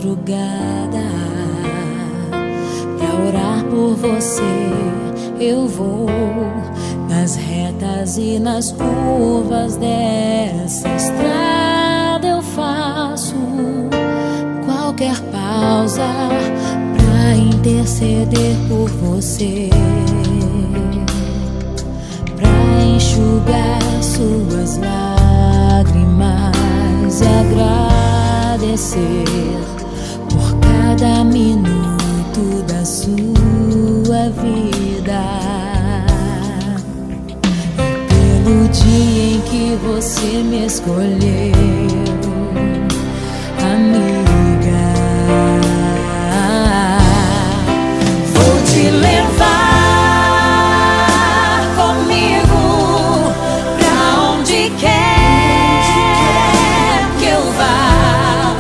madrugada pra orar por você. Eu vou nas retas e nas curvas dessa estrada. Eu faço qualquer pausa pra interceder por você, pra enxugar suas lágrimas e agradecer por cada minuto da sua vida, e pelo dia em que você me escolheu, amiga. Vou te levar comigo pra onde quer que eu vá.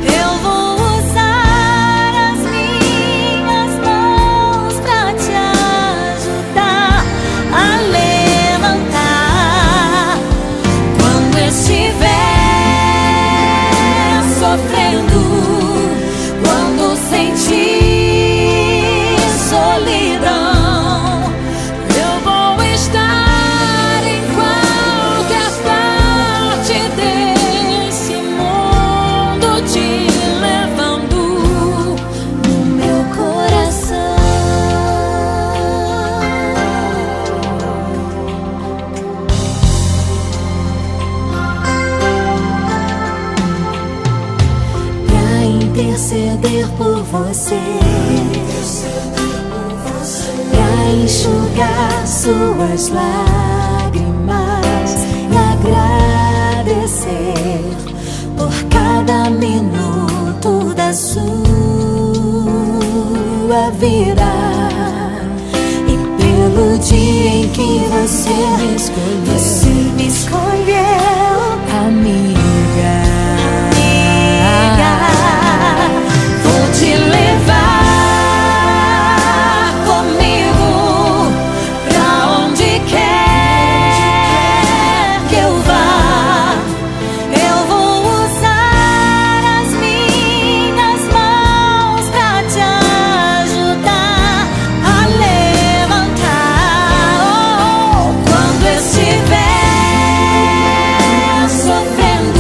Eu vou usar as minhas mãos pra te ajudar a levantar quando estiver sofrendo, quando sentir solidão. Eu vou estar em qualquer parte desse mundo, te levando no meu coração. Pra interceder por você, pra enxugar suas lágrimas e agradecer por cada minuto da sua vida, e pelo dia em que você me escolheu, amiga. Vou te levar comigo pra onde quer que eu vá. Eu vou usar as minhas mãos pra te ajudar a levantar quando estiver sofrendo.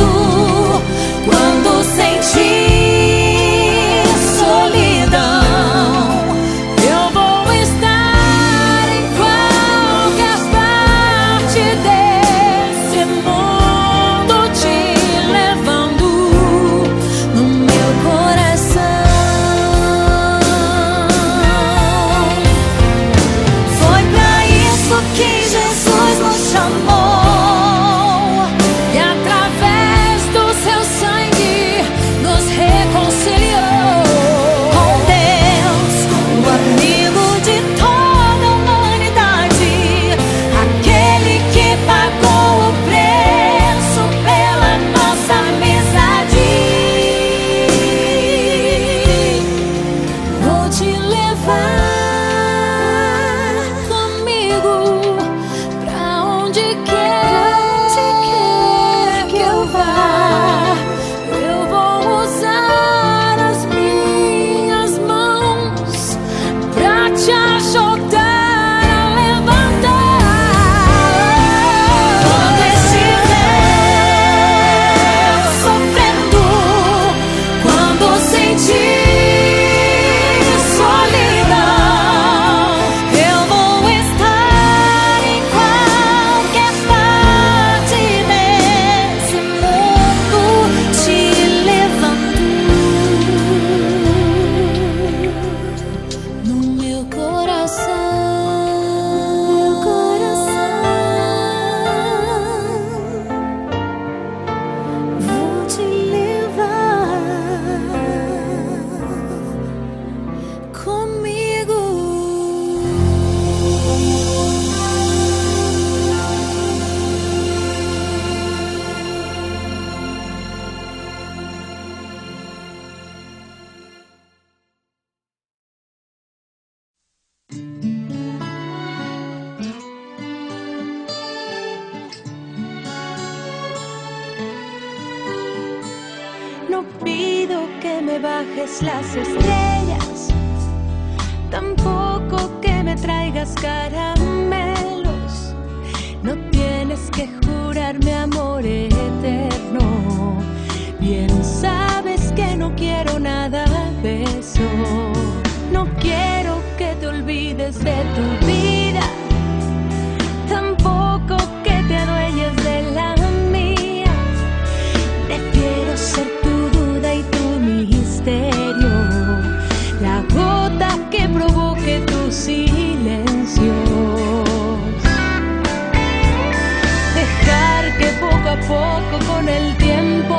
pido que me bajes las estrellas, tampoco que me traigas caramelos. No tienes que jurarme amor eterno. Bien sabes que no quiero nada de eso. No quiero que te olvides de tu vida, tampoco que te adueñes de la mía. Prefiero ser tu duda y tu misterio, la gota que provoque tus silencios. Dejar que poco a poco con el tiempo